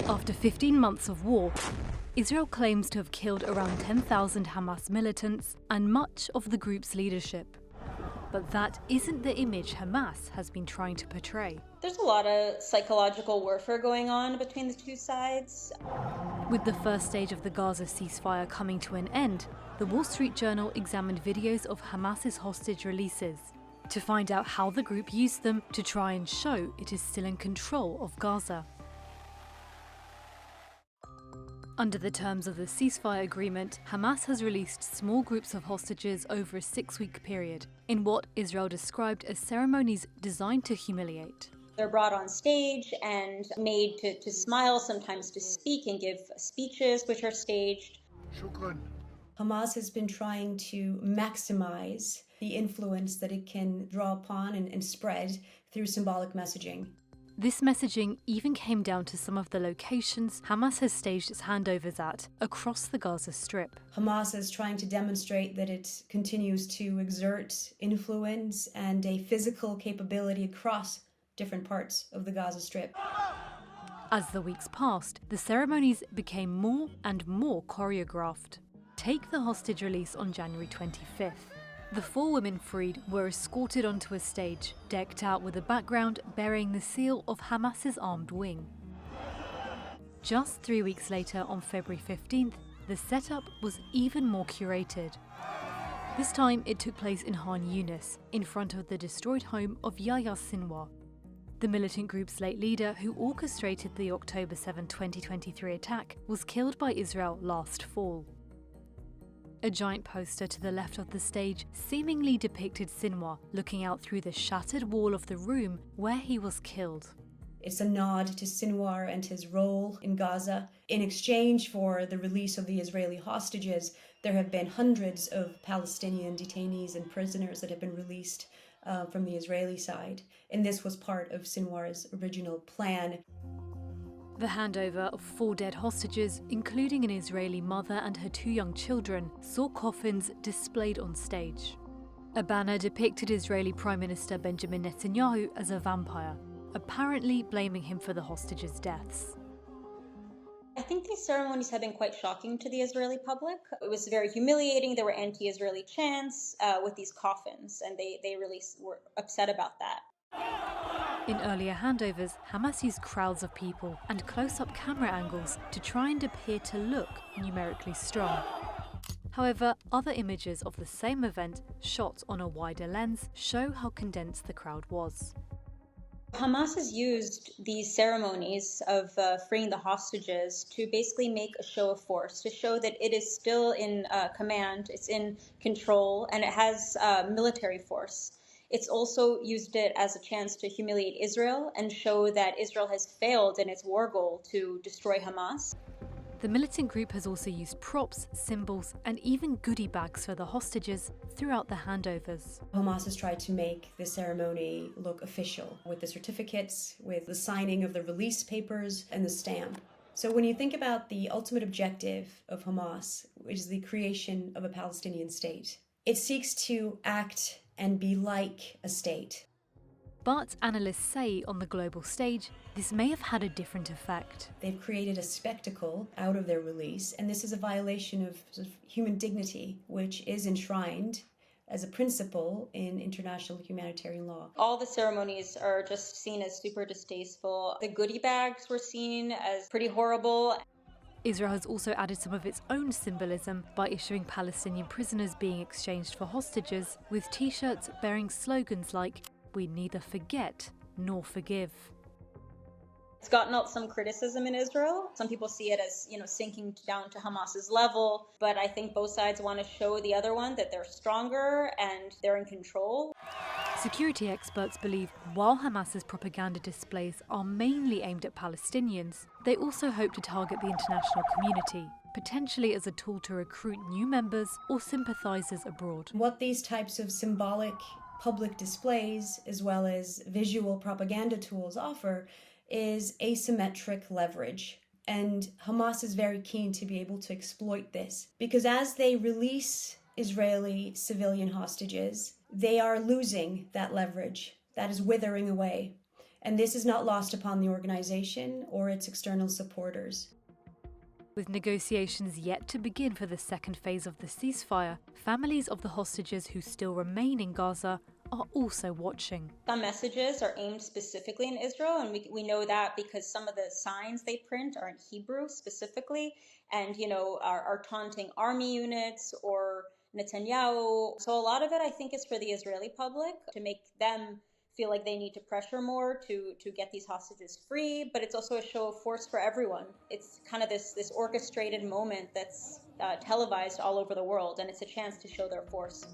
After 15 months of war, Israel claims to have killed around 10,000 Hamas militants and much of the group's leadership. But that isn't the image Hamas has been trying to portray. There's a lot of psychological warfare going on between the two sides. With the first stage of the Gaza ceasefire coming to an end, the Wall Street Journal examined videos of Hamas's hostage releases to find out how the group used them to try and show it is still in control of Gaza. Under the terms of the ceasefire agreement, Hamas has released small groups of hostages over a 6-week period, in what Israel described as ceremonies designed to humiliate. They're brought on stage and made to smile, sometimes to speak and give speeches which are staged. Hamas has been trying to maximize the influence that it can draw upon and spread through symbolic messaging. This messaging even came down to some of the locations Hamas has staged its handovers at across the Gaza Strip. Hamas is trying to demonstrate that it continues to exert influence and a physical capability across different parts of the Gaza Strip. As the weeks passed, the ceremonies became more and more choreographed. Take the hostage release on January 25th. The 4 women freed were escorted onto a stage, decked out with a background bearing the seal of Hamas's armed wing. Just 3 weeks later, on February 15th, the setup was even more curated. This time it took place in Khan Yunis, in front of the destroyed home of Yahya Sinwar, the militant group's late leader who orchestrated the October 7, 2023 attack, was killed by Israel last fall. A giant poster to the left of the stage seemingly depicted Sinwar looking out through the shattered wall of the room where he was killed. It's a nod to Sinwar and his role in Gaza. In exchange for the release of the Israeli hostages, there have been hundreds of Palestinian detainees and prisoners that have been released from the Israeli side. And this was part of Sinwar's original plan. The handover of 4 dead hostages, including an Israeli mother and her 2 young children, saw coffins displayed on stage. A banner depicted Israeli Prime Minister Benjamin Netanyahu as a vampire, apparently blaming him for the hostages' deaths. I think these ceremonies have been quite shocking to the Israeli public. It was very humiliating. There were anti-Israeli chants with these coffins, and they really were upset about that. In earlier handovers, Hamas used crowds of people and close-up camera angles to try and appear to look numerically strong. However, other images of the same event, shot on a wider lens, show how condensed the crowd was. Hamas has used these ceremonies of freeing the hostages to basically make a show of force, to show that it is still in command, it's in control, and it has military force. It's also used it as a chance to humiliate Israel and show that Israel has failed in its war goal to destroy Hamas. The militant group has also used props, symbols, and even goodie bags for the hostages throughout the handovers. Hamas has tried to make the ceremony look official, with the certificates, with the signing of the release papers, and the stamp. So when you think about the ultimate objective of Hamas, which is the creation of a Palestinian state, it seeks to act and be like a state. But analysts say on the global stage, this may have had a different effect. They've created a spectacle out of their release, and this is a violation of human dignity, which is enshrined as a principle in international humanitarian law. All the ceremonies are just seen as super distasteful. The goodie bags were seen as pretty horrible. Israel has also added some of its own symbolism by issuing Palestinian prisoners being exchanged for hostages with t-shirts bearing slogans like, "We neither forget nor forgive." It's gotten out some criticism in Israel. Some people see it as, sinking down to Hamas's level, but I think both sides want to show the other one that they're stronger and they're in control. Security experts believe while Hamas's propaganda displays are mainly aimed at Palestinians, they also hope to target the international community, potentially as a tool to recruit new members or sympathizers abroad. What these types of symbolic public displays, as well as visual propaganda tools, offer is asymmetric leverage. And Hamas is very keen to be able to exploit this, because as they release Israeli civilian hostages, they are losing that leverage. That is withering away. And this is not lost upon the organization or its external supporters. With negotiations yet to begin for the second phase of the ceasefire, families of the hostages who still remain in Gaza are also watching. Some messages are aimed specifically in Israel, and we know that because some of the signs they print are in Hebrew specifically, and are taunting army units or Netanyahu. So a lot of it, I think, is for the Israeli public to make them feel like they need to pressure more to get these hostages free, but it's also a show of force for everyone. It's kind of this orchestrated moment that's televised all over the world, and it's a chance to show their force.